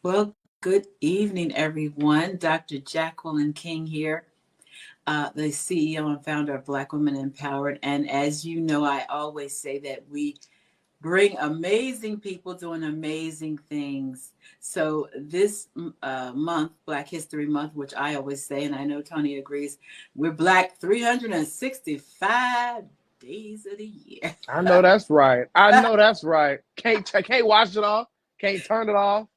Well, good evening, everyone. Dr. Jacqueline King here, the CEO and founder of Black Women Empowered. And as you know, I always say that we bring amazing people doing amazing things. So this month, Black History Month, which I always say, and I know Tony agrees, we're Black 365 days of the year. I know that's right. I know that's right. Can't wash it off. Can't turn it off.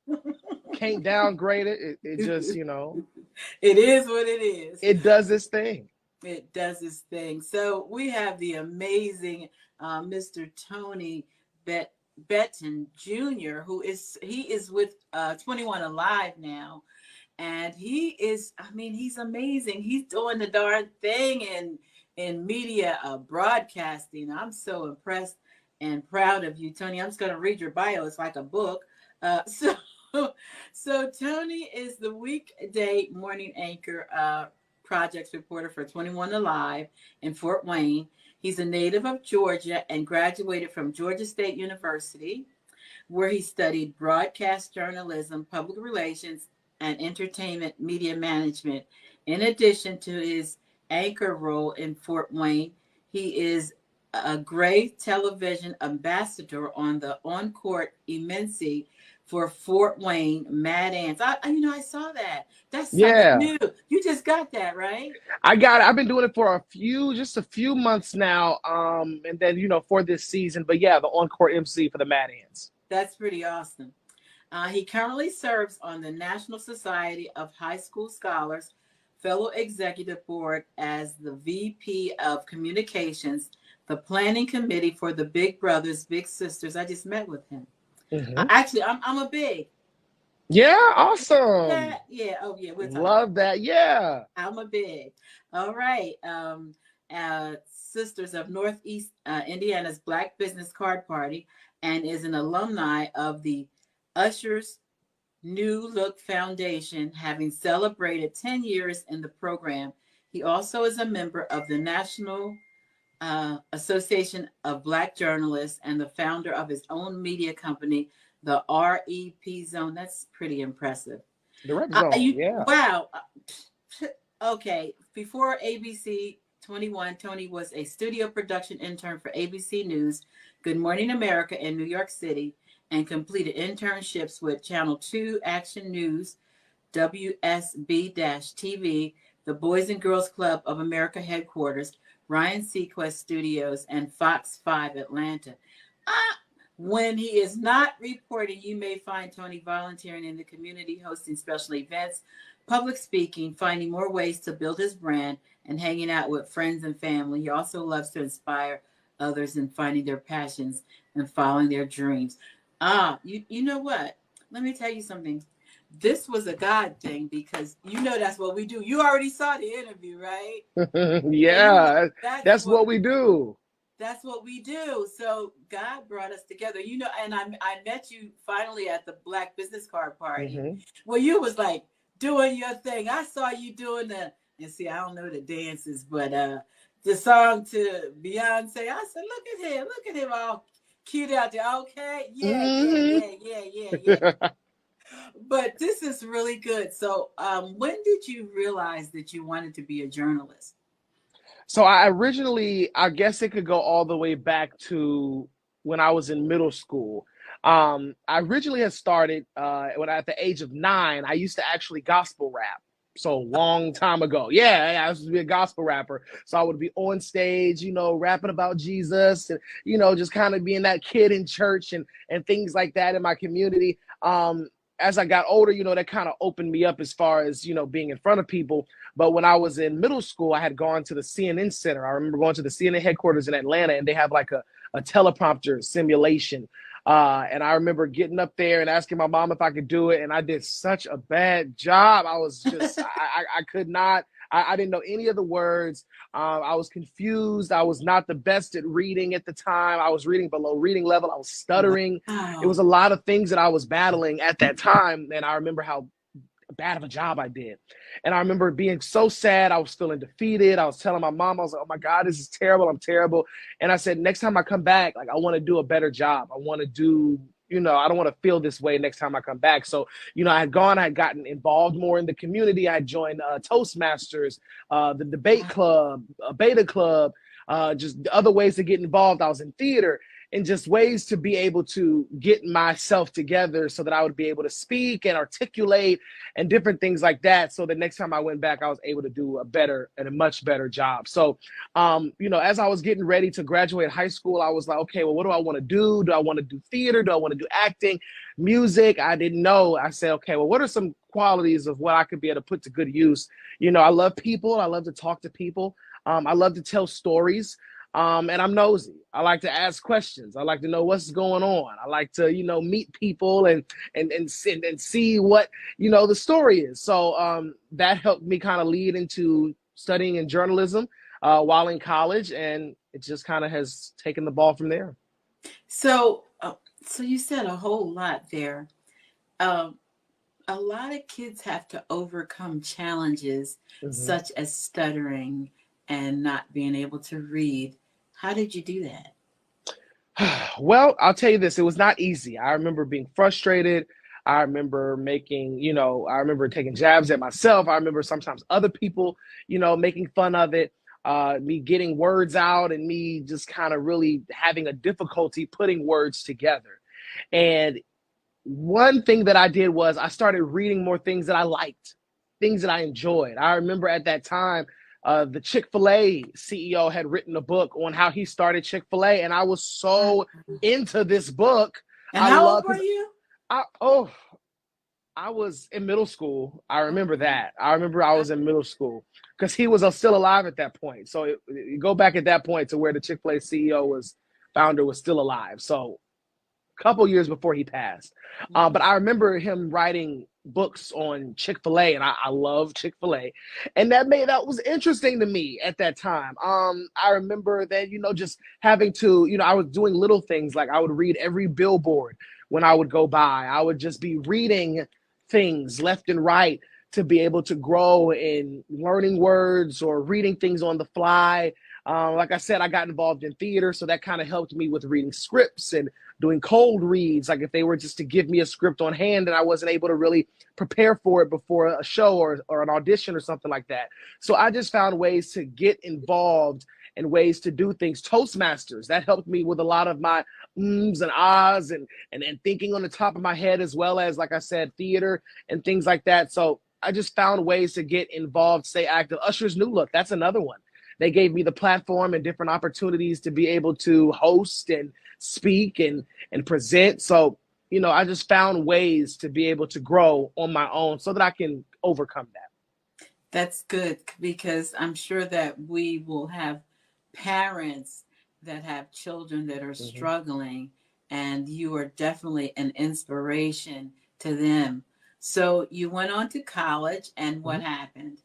Can't downgrade it. It just, It is what it is. it does its thing. It does its thing. So we have the amazing Mr. Tony Betton Jr., he is with 21 Alive now. And he's amazing. He's doing the darn thing in media broadcasting. I'm so impressed and proud of you, Tony. I'm just going to read your bio. It's like a book. So Tony is the weekday morning anchor projects reporter for 21 Alive in Fort Wayne. He's a native of Georgia and graduated from Georgia State University, where he studied broadcast journalism, public relations, and entertainment media management. In addition to his anchor role in Fort Wayne, he is a Gray Television ambassador on the on-court immensity for Fort Wayne Mad Ants. I saw that. That's something new. You just got that, right? I got it. I've been doing it for just a few months now. And then, for this season. But yeah, the on-court MC for the Mad Ants. That's pretty awesome. He currently serves on the National Society of High School Scholars Fellow Executive Board as the VP of Communications, the Planning Committee for the Big Brothers, Big Sisters. I just met with him. Mm-hmm. Actually, I'm a big. Yeah, awesome. Yeah. Oh, yeah. Love that. Yeah. I'm a big. All right. Sisters of Northeast Indiana's Black Business Card Party, and is an alumni of the Usher's New Look Foundation, having celebrated 10 years in the program. He also is a member of the National Association of Black Journalists and the founder of his own media company, the REP Zone. That's pretty impressive. The Rep Zone, yeah. Wow. Okay. Before ABC 21, Tony was a studio production intern for ABC News, Good Morning America in New York City, and completed internships with Channel 2 Action News, WSB-TV, the Boys and Girls Club of America headquarters, Ryan Seacrest Studios, and Fox 5 Atlanta. When he is not reporting, you may find Tony volunteering in the community, hosting special events, public speaking, finding more ways to build his brand, and hanging out with friends and family. He also loves to inspire others in finding their passions and following their dreams. You know what? Let me tell you something. This was a God thing, because that's what we do. You already saw the interview, right? Yeah, that's what we do. That's what we do. So God brought us together, and I met you finally at the Black Business Card Party, Mm-hmm. where you was like doing your thing. I saw you doing I don't know the dances, but the song to Beyonce. I said, look at him all cute out there. Okay, yeah. But this is really good. So when did you realize that you wanted to be a journalist? So I guess it could go all the way back to when I was in middle school. I originally had started when at the age of 9, I used to actually gospel rap. So a long time ago. Yeah, I used to be a gospel rapper. So I would be on stage, rapping about Jesus and, just kind of being that kid in church and things like that in my community. As I got older, that kind of opened me up as far as, being in front of people. But when I was in middle school, I had gone to the CNN Center. I remember going to the CNN headquarters in Atlanta, and they have like a teleprompter simulation. And I remember getting up there and asking my mom if I could do it. And I did such a bad job. I was just, I could not, I didn't know any of the words. I was confused. I was not the best at reading at the time. I was reading below reading level. I was stuttering. Wow. It was a lot of things that I was battling at that time. And I remember how bad of a job I did. And I remember being so sad. I was feeling defeated. I was telling my mom, I was like, oh my God, this is terrible. I'm terrible. And I said, next time I come back, like, I want to do a better job. I want to do I don't want to feel this way next time I come back. So, I had gotten involved more in the community. I joined Toastmasters, the debate club, beta club, just other ways to get involved. I was in theater, and just ways to be able to get myself together so that I would be able to speak and articulate and different things like that. So the next time I went back, I was able to do a better and a much better job. So, as I was getting ready to graduate high school, I was like, okay, well, what do I want to do? Do I want to do theater? Do I want to do acting, music? I didn't know. I said, okay, well, what are some qualities of what I could be able to put to good use? I love people. I love to talk to people. I love to tell stories. And I'm nosy. I like to ask questions. I like to know what's going on. I like to, meet people and see what, the story is. So that helped me kind of lead into studying in journalism while in college. And it just kind of has taken the ball from there. So you said a whole lot there. A lot of kids have to overcome challenges such as stuttering and not being able to read. How did you do that? Well, I'll tell you this, it was not easy. I remember being frustrated. I remember I remember taking jabs at myself. I remember sometimes other people, making fun of it, me getting words out and me just kind of really having a difficulty putting words together. And one thing that I did was I started reading more things that I liked, things that I enjoyed. I remember at that time, the Chick-fil-A CEO had written a book on how he started Chick-fil-A, and I was so into this book. And how old were you? I was in middle school. I remember that. I remember I was in middle school because he was still alive at that point. So you go back at that point to where the Chick-fil-A founder was still alive. So a couple years before he passed. But I remember him writing books on Chick-fil-A, and I love Chick-fil-A, and that was interesting to me at that time. I remember that just having to I was doing little things like I would read every billboard when I would go by. I would just be reading things left and right to be able to grow in learning words or reading things on the fly. Like I said, I got involved in theater, so that kind of helped me with reading scripts and doing cold reads, like if they were just to give me a script on hand and I wasn't able to really prepare for it before a show or an audition or something like that. So I just found ways to get involved and ways to do things. Toastmasters, that helped me with a lot of my ums and ahs and thinking on the top of my head, as well as, like I said, theater and things like that. So I just found ways to get involved, stay active. Usher's New Look, that's another one. They gave me the platform and different opportunities to be able to host and speak and present. So, I just found ways to be able to grow on my own so that I can overcome that. That's good, because I'm sure that we will have parents that have children that are struggling, and you are definitely an inspiration to them. So you went on to college, and what happened?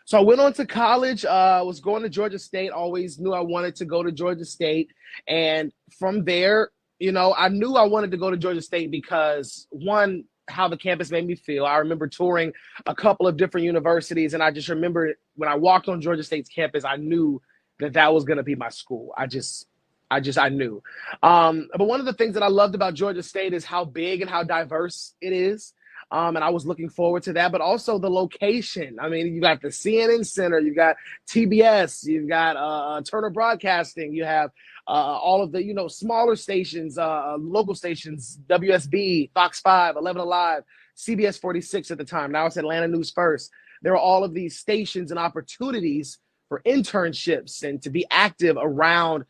So I went on to college, was going to Georgia State, always knew I wanted to go to Georgia State. And from there, I knew I wanted to go to Georgia State because, one, how the campus made me feel. I remember touring a couple of different universities, and I just remember when I walked on Georgia State's campus, I knew that was going to be my school. I knew. But one of the things that I loved about Georgia State is how big and how diverse it is. And I was looking forward to that, but also the location. I mean, you got the CNN Center, you got TBS, you've got Turner Broadcasting, you have all of the, smaller stations, local stations, WSB, Fox 5, 11 Alive, CBS 46 at the time. Now it's Atlanta News First. There are all of these stations and opportunities for internships and to be active around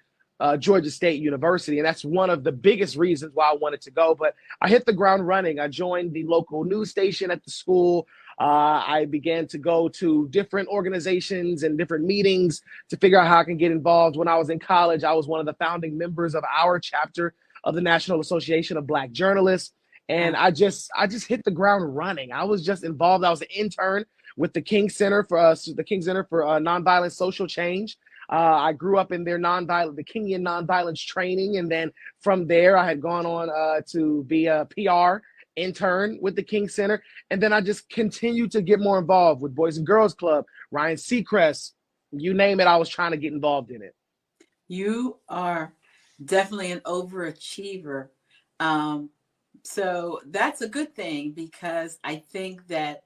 Georgia State University. And that's one of the biggest reasons why I wanted to go. But I hit the ground running. I joined the local news station at the school. I began to go to different organizations and different meetings to figure out how I can get involved. When I was in college, I was one of the founding members of our chapter of the National Association of Black Journalists. And I just hit the ground running. I was just involved. I was an intern with the King Center for Nonviolent Social Change. I grew up in their the Kingian nonviolence training. And then from there, I had gone on to be a PR intern with the King Center. And then I just continued to get more involved with Boys and Girls Club, Ryan Seacrest, you name it, I was trying to get involved in it. You are definitely an overachiever. So that's a good thing, because I think that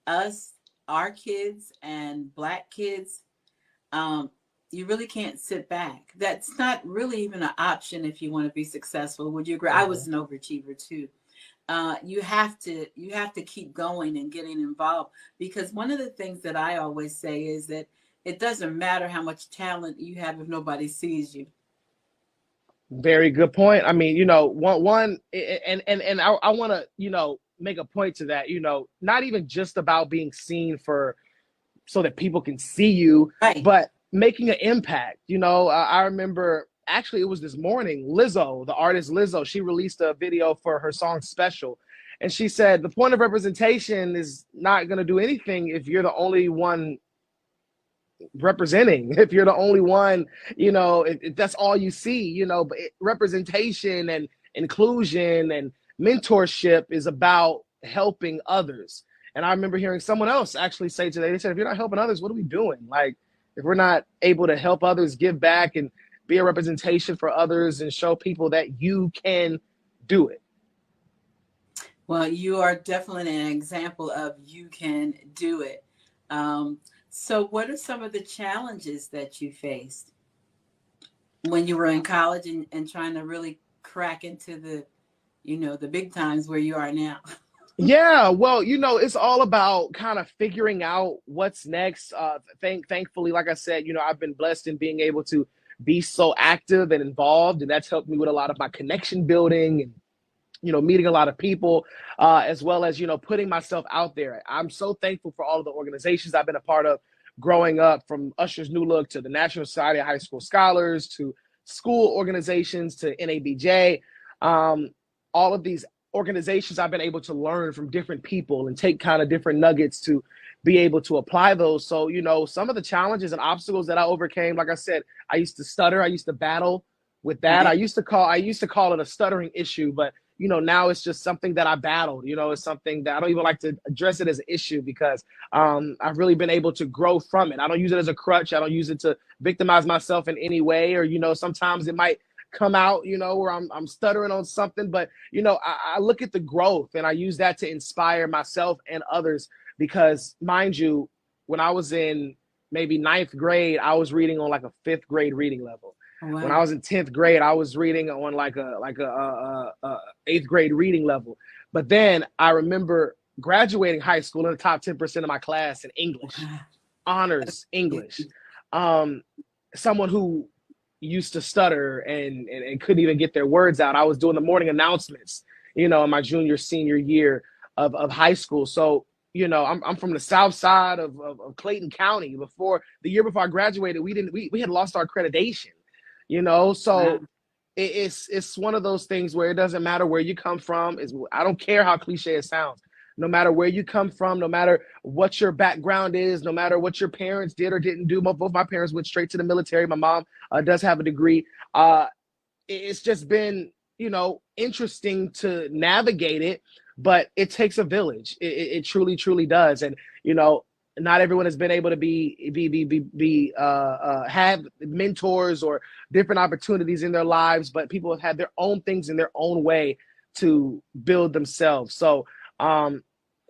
us, our kids and Black kids, um, you really can't sit back. That's not really even an option if you want to be successful. Would you agree? I was Mhm. an overachiever too. You have to keep going and getting involved, because one of the things that I always say is that it doesn't matter how much talent you have if nobody sees you. Very good point. I mean, and I want to, make a point to that, not even just about being seen for so that people can see you, Right. but making an impact. I remember actually it was this morning, Lizzo, the artist Lizzo, she released a video for her song Special. And she said the point of representation is not going to do anything if you're the only one representing, if you're the only one, if that's all you see, but representation and inclusion and mentorship is about helping others. And I remember hearing someone else actually say today, they said, if you're not helping others, what are we doing? Like, if we're not able to help others, give back and be a representation for others and show people that you can do it. Well, you are definitely an example of you can do it. Um, so, what are some of the challenges that you faced when you were in college, and trying to really crack into the big times where you are now? Yeah, well, it's all about kind of figuring out what's next. Thankfully, like I said, I've been blessed in being able to be so active and involved, and that's helped me with a lot of my connection building and meeting a lot of people, as well as putting myself out there. I'm so thankful for all of the organizations I've been a part of growing up, from Usher's New Look to the National Society of High School Scholars to school organizations to NABJ. All of these organizations, I've been able to learn from different people and take kind of different nuggets to be able to apply those. So, some of the challenges and obstacles that I overcame, like I said, I used to stutter. I used to battle with that. Right. I used to call it a stuttering issue, but now it's just something that I battled. It's something that I don't even like to address it as an issue, because I've really been able to grow from it. I don't use it as a crutch. I don't use it to victimize myself in any way, or sometimes it might come out, where I'm stuttering on something, but I look at the growth and I use that to inspire myself and others, because mind you, when I was in maybe ninth grade, I was reading on like a fifth grade reading level. Oh, When I wow. was in 10th grade, I was reading on like a eighth grade reading level. But then I remember graduating high school in the top 10% of my class in English, Wow. honors English. Um, Someone who used to stutter and couldn't even get their words out. I was doing the morning announcements, in my senior year of high school. So, I'm from the south side of Clayton County. The year before I graduated, we had lost our accreditation, Wow. so it's one of those things where it doesn't matter where you come from. I don't care how cliche it sounds. No matter where you come from, no matter what your background is, no matter what your parents did or didn't do. Both my parents went straight to the military. My mom does have a degree. It's just been, interesting to navigate it, but it takes a village. It truly, truly does. And, not everyone has been able to have mentors or different opportunities in their lives, but people have had their own things in their own way to build themselves. So,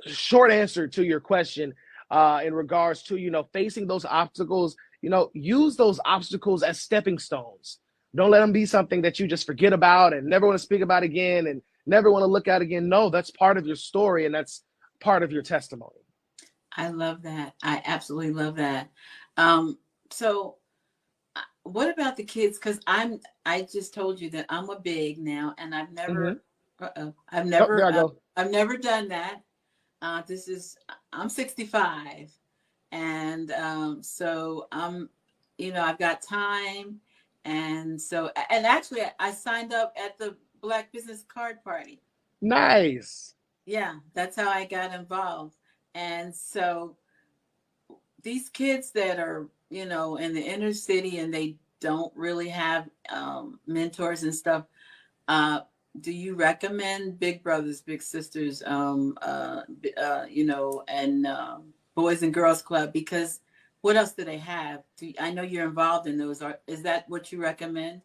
short answer to your question, in regards to, facing those obstacles, use those obstacles as stepping stones. Don't let them be something that you just forget about and never want to speak about again and never want to look at again. No, that's part of your story and that's part of your testimony. I love that. I absolutely love that. Um, so what about the kids? Because I just told you that I'm a big now, and I've Mm-hmm. never, Oh, there I go. I've never done that. I'm 65, and so I've got time, and actually I signed up at the Black Business Card Party. Nice. Yeah, that's how I got involved. And so these kids that are, in the inner city, and they don't really have mentors and stuff, uh, do you recommend Big Brothers, Big Sisters, and Boys and Girls Club? Because what else do they have? I know you're involved in those. Is that what you recommend?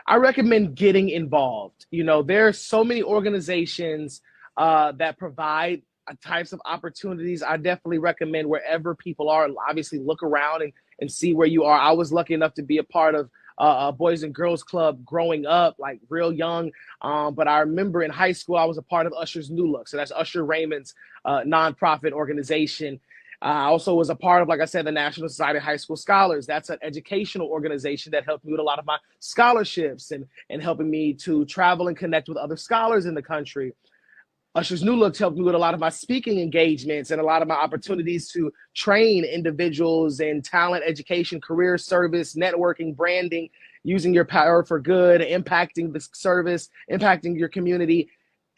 I recommend getting involved. You know, there are so many organizations that provide types of opportunities. I definitely recommend wherever people are, obviously look around and see where you are. I was lucky enough to be a part of a Boys and Girls Club growing up, like real young. But I remember in high school, I was a part of Usher's New Look. So that's Usher Raymond's nonprofit organization. I also was a part of, like I said, the National Society of High School Scholars. That's an educational organization that helped me with a lot of my scholarships and helping me to travel and connect with other scholars in the country. Usher's New Looks helped me with a lot of my speaking engagements and a lot of my opportunities to train individuals in talent, education, career service, networking, branding, using your power for good, impacting the service, impacting your community.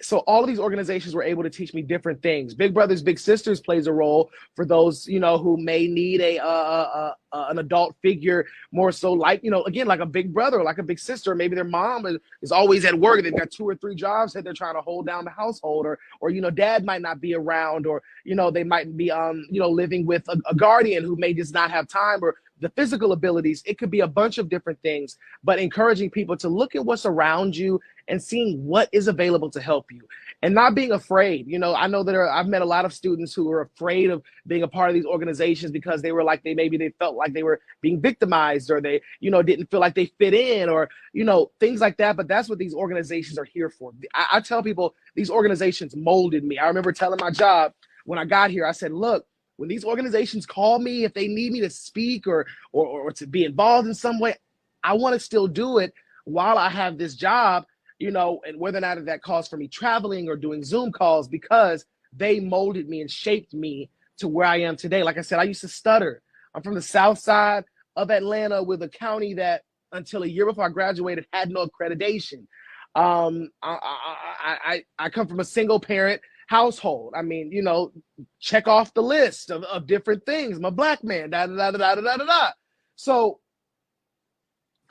So all of these organizations were able to teach me different things. Big Brothers Big Sisters plays a role for those, you know, who may need an adult figure more so, like, you know, again, like a big brother, like a big sister. Maybe their mom is always at work. They've got 2 or 3 jobs that they're trying to hold down the household, or you know, dad might not be around, or you know, they might be you know, living with a guardian who may just not have time, or the physical abilities. It could be a bunch of different things, but encouraging people to look at what's around you and seeing what is available to help you and not being afraid. You know, I know that I've met a lot of students who are afraid of being a part of these organizations because they were like, they felt like they were being victimized, or they, you know, didn't feel like they fit in, or, you know, things like that. But that's what these organizations are here for. I tell people these organizations molded me. I remember telling my job when I got here, I said, look, when these organizations call me, if they need me to speak or to be involved in some way, I want to still do it while I have this job, you know, and whether or not that calls for me traveling or doing Zoom calls, because they molded me and shaped me to where I am today. Like I said, I used to stutter. I'm from the South Side of Atlanta, with a county that until a year before I graduated had no accreditation. I come from a single parent household. I mean, you know, check off the list of different things. I'm a Black man, da da da da da da da da. So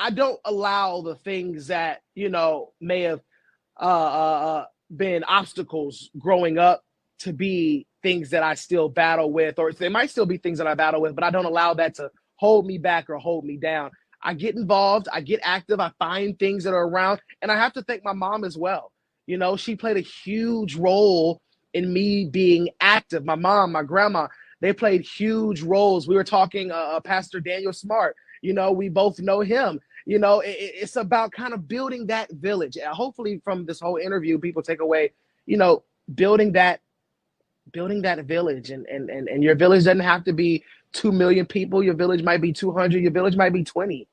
I don't allow the things that, you know, may have been obstacles growing up to be things that I still battle with, or they might still be things that I battle with, but I don't allow that to hold me back or hold me down. I get involved, I get active, I find things that are around, and I have to thank my mom as well. You know, she played a huge role in me being active. My mom, my grandma, they played huge roles. We were talking Pastor Daniel Smart, you know, we both know him. You know, it's about kind of building that village. And hopefully from this whole interview, people take away, you know, building that village, and your village doesn't have to be 2 million people. Your village might be 200, your village might be 20,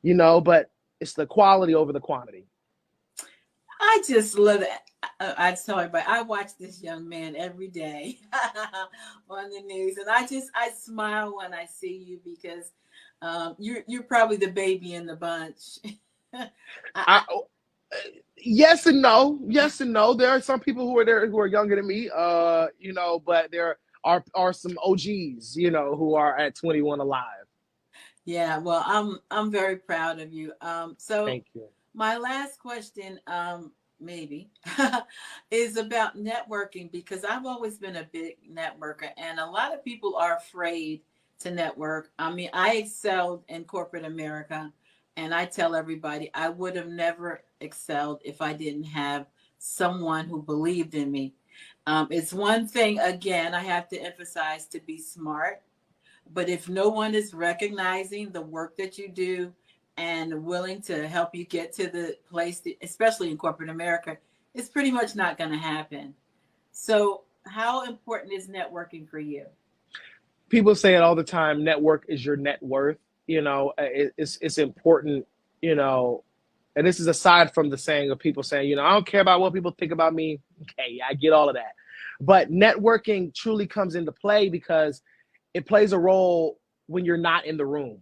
you know, but it's the quality over the quantity. I just love it. I tell everybody, I watch this young man every day on the news, and I smile when I see you, because you're probably the baby in the bunch. Yes and no. Yes and no. There are some people who are there who are younger than me, you know, but there are some OGs, you know, who are at 21 alive. Yeah, well, I'm very proud of you. So Thank you. My last question, maybe, is about networking, because I've always been a big networker, and a lot of people are afraid to network. I mean, I excelled in corporate America, and I tell everybody I would have never excelled if I didn't have someone who believed in me. It's one thing, again, I have to emphasize, to be smart, but if no one is recognizing the work that you do and willing to help you get to the place, especially in corporate America, it's pretty much not going to happen. So how important is networking for you? People say it all the time, network is your net worth. You know, it's important, you know, and this is aside from the saying of people saying, you know, I don't care about what people think about me. Okay, yeah, I get all of that. But networking truly comes into play because it plays a role when you're not in the room.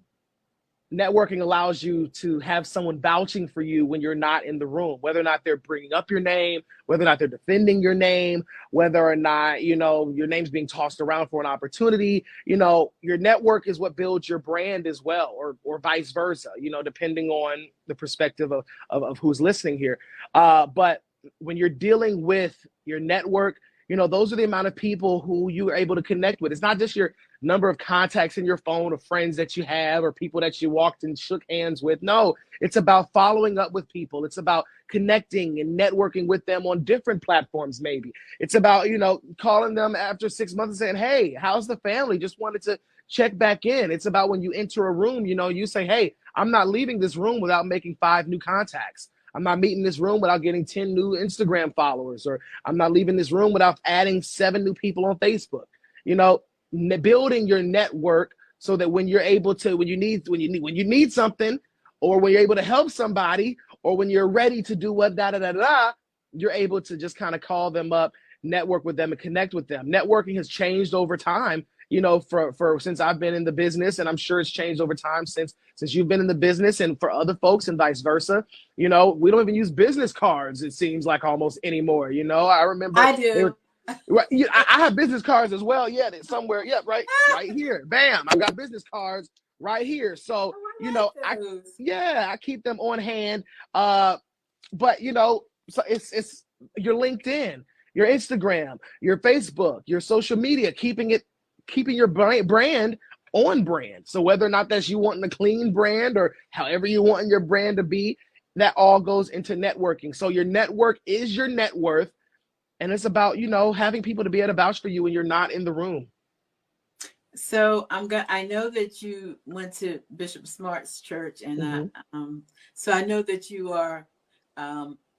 Networking allows you to have someone vouching for you when you're not in the room, whether or not they're bringing up your name, whether or not they're defending your name, whether or not, you know, your name's being tossed around for an opportunity. You know, your network is what builds your brand as well, or vice versa, you know, depending on the perspective of who's listening here. But when you're dealing with your network, those are the amount of people who you are able to connect with. It's not just your number of contacts in your phone or friends that you have or people that you walked and shook hands with. No, it's about following up with people. It's about connecting and networking with them on different platforms, maybe. It's about, calling them after 6 months and saying, hey, how's the family? Just wanted to check back in. It's about when you enter a room, you say, hey, I'm not leaving this room without making 5 new contacts. I'm not meeting this room without getting 10 new Instagram followers, or I'm not leaving this room without adding 7 new people on Facebook. Building your network so that when you're able to, when you need something, or when you're able to help somebody, or when you're ready to do you're able to just kind of call them up, network with them, and connect with them. Networking has changed over time, for since I've been in the business, and I'm sure it's changed over time since you've been in the business, and for other folks and vice versa. We don't even use business cards, it seems like, almost anymore. I remember I do. Right, I have business cards as well. Yeah, somewhere. Yeah, right here. Bam! I got business cards right here. So I keep them on hand. But so it's your LinkedIn, your Instagram, your Facebook, your social media, keeping your brand on brand. So whether or not that's you wanting a clean brand or however you want your brand to be, that all goes into networking. So your network is your net worth. And it's about, having people to be able to vouch for you when you're not in the room. So I know that you went to Bishop Smart's church, and so I know that you are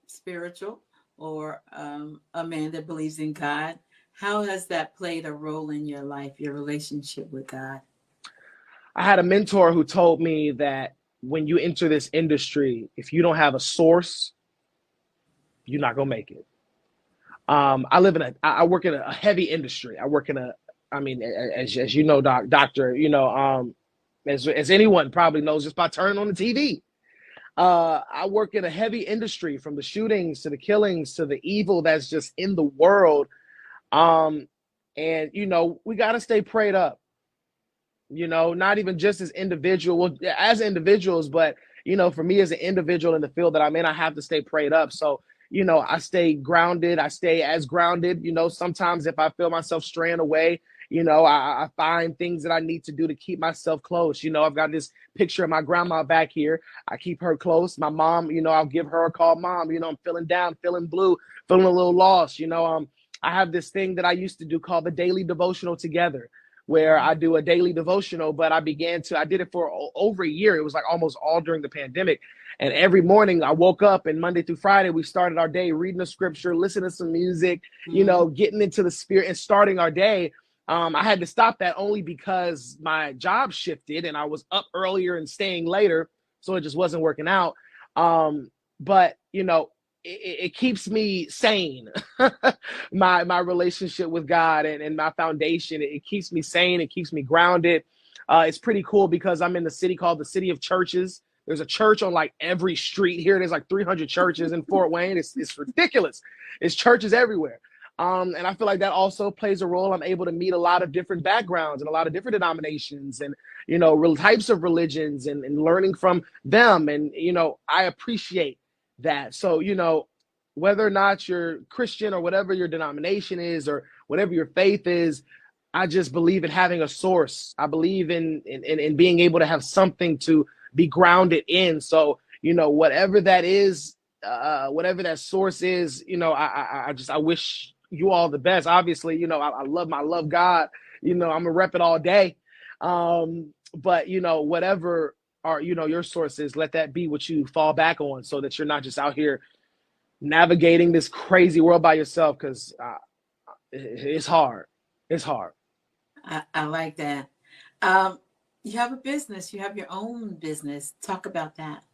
spiritual, or a man that believes in God. How has that played a role in your life, your relationship with God? I had a mentor who told me that when you enter this industry, if you don't have a source, you're not gonna make it. I work in a heavy industry. I work in as you know, doctor, as anyone probably knows just by turning on the TV. I work in a heavy industry, from the shootings to the killings to the evil that's just in the world. And we got to stay prayed up, not even just as individuals, but, for me as an individual in the field that I'm in, I have to stay prayed up. So, I stay grounded. I stay as grounded. Sometimes if I feel myself straying away, I find things that I need to do to keep myself close. I've got this picture of my grandma back here. I keep her close. My mom, I'll give her a call. Mom, I'm feeling down, feeling blue, feeling a little lost. I have this thing that I used to do called the daily devotional together, where I do a daily devotional, but I did it for over a year. It was like almost all during the pandemic. And every morning I woke up, and Monday through Friday, we started our day reading the scripture, listening to some music, getting into the spirit and starting our day. I had to stop that only because my job shifted and I was up earlier and staying later. So it just wasn't working out. But it keeps me sane. my relationship with God and my foundation, it keeps me sane. It keeps me grounded. It's pretty cool because I'm in the city called the City of Churches. There's a church on like every street here. There's like 300 churches in Fort Wayne. It's ridiculous. It's churches everywhere. And I feel like that also plays a role. I'm able to meet a lot of different backgrounds and a lot of different denominations and, real types of religions and learning from them. And, I appreciate that. So, whether or not you're Christian or whatever your denomination is or whatever your faith is, I just believe in having a source. I believe in being able to have something to be grounded in. So, whatever that is, whatever that source is, I wish you all the best. Obviously, I love God, I'm gonna rep it all day. But whatever your source is, let that be what you fall back on so that you're not just out here navigating this crazy world by yourself. Cause it's hard. It's hard. I like that. You have a business, you have your own business. Talk about that.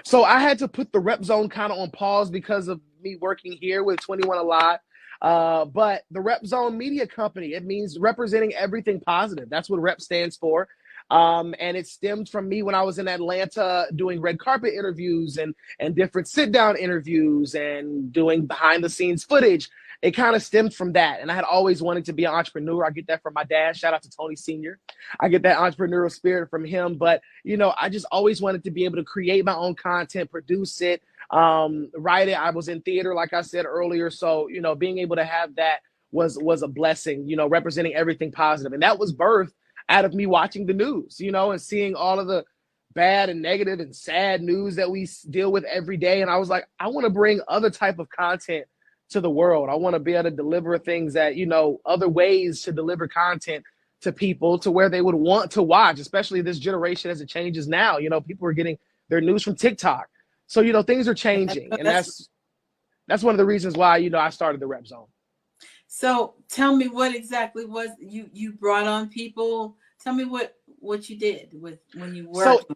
So I had to put the Rep Zone kind of on pause because of me working here with 21 Alive. But the Rep Zone Media Company, it means representing everything positive. That's what Rep stands for. And it stemmed from me when I was in Atlanta doing red carpet interviews and different sit-down interviews and doing behind-the-scenes footage. It kind of stemmed from that. And I had always wanted to be an entrepreneur. I get that from my dad. Shout out to Tony Sr. I get that entrepreneurial spirit from him. But, I just always wanted to be able to create my own content, produce it, write it. I was in theater, like I said earlier. So, being able to have that was a blessing, you know, representing everything positive. And that was birthed out of me watching the news, you know, and seeing all of the bad and negative and sad news that we deal with every day. And I was like, I want to bring other type of content to the world. I want to be able to deliver things that, you know, other ways to deliver content to people to where they would want to watch, especially this generation as it changes now. You know, people are getting their news from TikTok. So, you know, things are changing. And that's one of the reasons why, you know, I started the Rep Zone. So tell me what exactly was you brought on people. Tell me what you did with when you worked. So,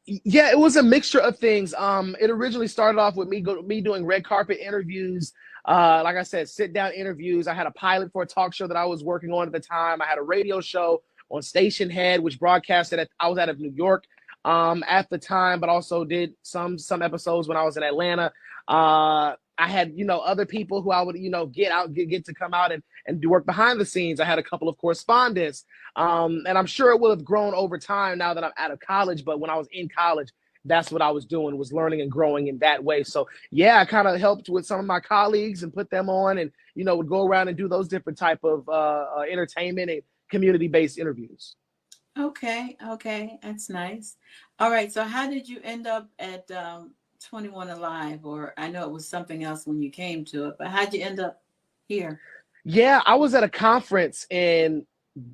yeah, it was a mixture of things. It originally started off with me doing red carpet interviews. Like I said, sit down interviews. I had a pilot for a talk show that I was working on at the time. I had a radio show on Station Head, which broadcasted I was out of New York at the time, but also did some episodes when I was in Atlanta. I had, you know, other people who I would, you know, get to come out and do work behind the scenes. I had a couple of correspondents. And I'm sure it will have grown over time now that I'm out of college. But when I was in college, that's what I was doing, was learning and growing in that way. So, yeah, I kind of helped with some of my colleagues and put them on and, you know, would go around and do those different type of entertainment and community-based interviews. Okay. That's nice. All right. So how did you end up at 21 Alive? Or I know it was something else when you came to it, but how'd you end up here? Yeah, I was at a conference in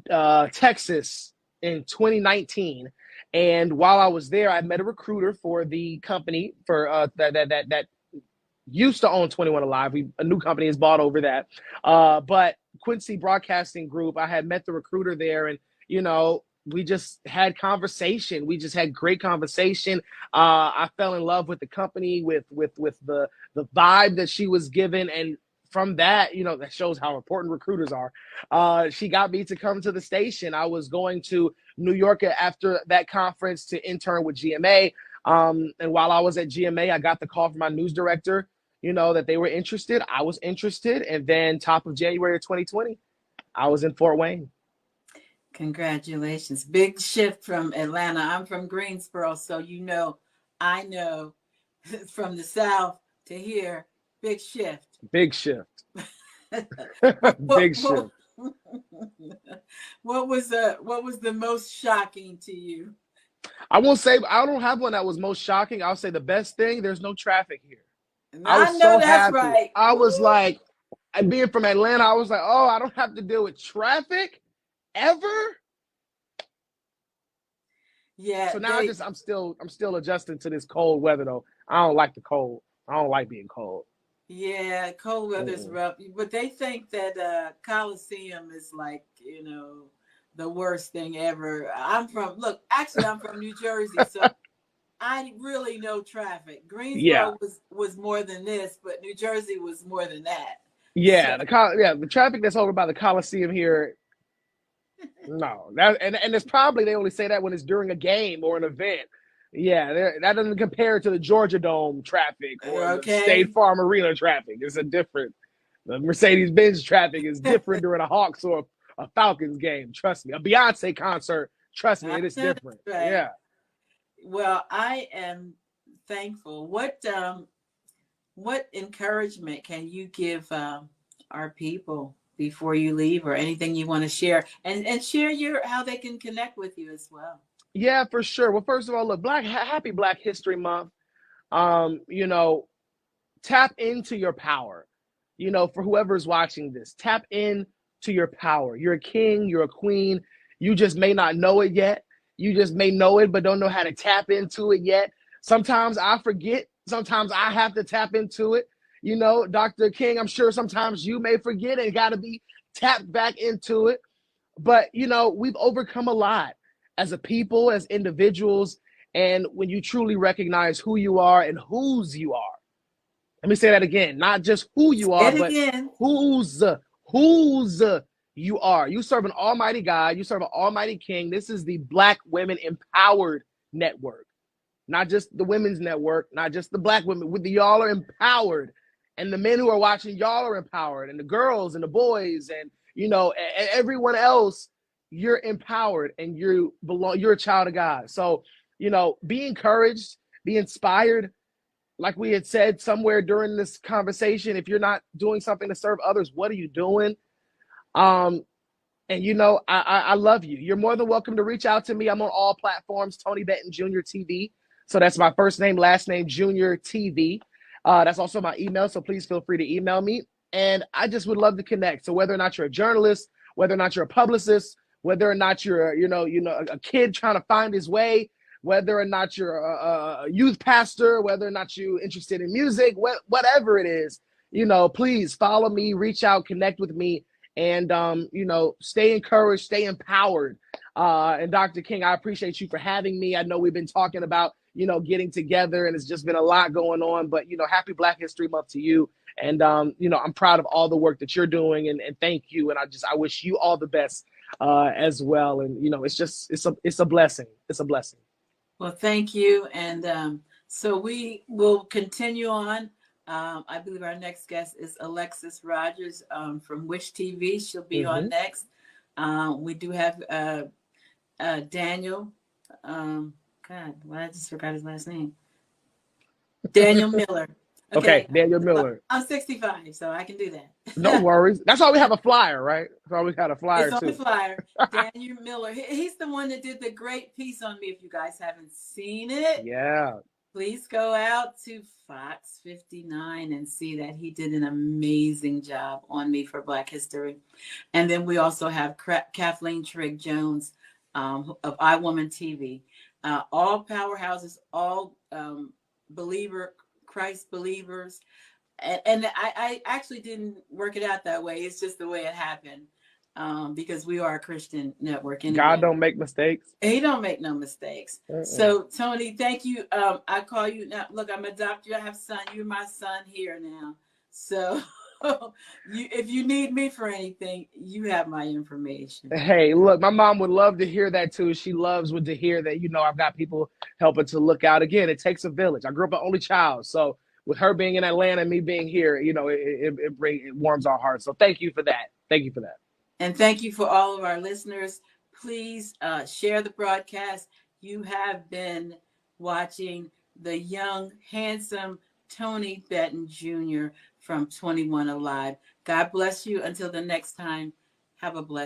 Texas in 2019. And while I was there, I met a recruiter for the company for that used to own 21 Alive. A new company has bought over that. But Quincy Broadcasting Group, I had met the recruiter there, and, you know, we just had conversation. We just had great conversation. I fell in love with the company, with the vibe that she was given. And from that, you know, that shows how important recruiters are. She got me to come to the station. I was going to New York after that conference to intern with GMA. And while I was at GMA, I got the call from my news director, you know, that they were interested. I was interested. And then top of January of 2020, I was in Fort Wayne. Congratulations. Big shift from Atlanta. I'm from Greensboro, so you know, I know from the South to here, big shift. Big shift. Big shift. What was the most shocking to you? I won't say, I don't have one that was most shocking. I'll say the best thing, there's no traffic here. I was so happy. Right. I was like, being from Atlanta, I was like, oh, I don't have to deal with traffic ever. Yeah. So now I'm still adjusting to this cold weather though. I don't like the cold. I don't like being cold. Yeah, cold weather's rough. But they think that Coliseum is like, you know, the worst thing ever. I'm from New Jersey, so I really know traffic. Greensboro was more than this, but New Jersey was more than that. Yeah, the traffic that's over by the Coliseum here. No, and it's probably, they only say that when it's during a game or an event. Yeah, that doesn't compare to the Georgia Dome traffic or the State Farm Arena traffic. It's the Mercedes-Benz traffic is different during a Hawks or a Falcons game. Trust me, a Beyonce concert. Trust me, it is different. Right. Yeah. Well, I am thankful. What encouragement can you give our people before you leave, or anything you want to share, and share how they can connect with you as well? Yeah, for sure. Well, first of all, look, happy Black History Month. You know, tap into your power. You know, for whoever's watching this, tap into your power. You're a king, you're a queen. You just may not know it yet. You just may know it, but don't know how to tap into it yet. Sometimes I forget. Sometimes I have to tap into it. You know, Dr. King, I'm sure sometimes you may forget and got to be tapped back into it. But, you know, we've overcome a lot as a people, as individuals. And when you truly recognize who you are and whose you are. Let me say that again, not just who you are, but whose you are. You serve an almighty God. You serve an almighty King. This is the Black Women Empowered Network. Not just the women's network, not just the Black women. Y'all are empowered. And the men who are watching, y'all are empowered. And the girls and the boys and, you know, and everyone else, you're empowered and you're a child of God. So, you know, be encouraged, be inspired. Like we had said somewhere during this conversation, if you're not doing something to serve others, what are you doing? And I love you. You're more than welcome to reach out to me. I'm on all platforms, Tony Betton Jr. TV. So that's my first name, last name, Junior TV. That's also my email. So please feel free to email me. And I just would love to connect. So whether or not you're a journalist, whether or not you're a publicist, whether or not you're, a kid trying to find his way, whether or not you're a youth pastor, whether or not you're interested in music, whatever it is, please follow me, reach out, connect with me, and, stay encouraged, stay empowered. And Dr. King, I appreciate you for having me. I know we've been talking about, getting together, and it's just been a lot going on, but, happy Black History Month to you. And, I'm proud of all the work that you're doing, and thank you. And I wish you all the best as well. And, it's a blessing. It's a blessing. Well, thank you. And so we will continue on. I believe our next guest is Alexis Rogers from Wish TV. She'll be on next. We do have Daniel. I just forgot his last name. Daniel Miller. Okay, Daniel Miller. I'm 65, so I can do that. No worries. That's why we have a flyer, right? That's why we got a flyer it's too. on the flyer. Daniel Miller. He's the one that did the great piece on me. If you guys haven't seen it, yeah, please go out to Fox 59 and see that. He did an amazing job on me for Black History. And then we also have Kathleen Trigg Jones of iWoman TV. All powerhouses, all Christ believers. And I actually didn't work it out that way. It's just the way it happened because we are a Christian network. Anyway. God don't make mistakes. He don't make no mistakes. So, Tony, thank you. I call you now. Look, I'm a doctor. I have a son. You're my son here now. So if you need me for anything, you have my information. Hey, look, my mom would love to hear that too. She loves to hear that, I've got people helping to look out. Again, it takes a village. I grew up an only child. So with her being in Atlanta and me being here, it warms our hearts. So thank you for that. Thank you for that. And thank you for all of our listeners. Please share the broadcast. You have been watching the young, handsome Tony Betton Jr. from 21 Alive. God bless you. Until the next time, have a blessed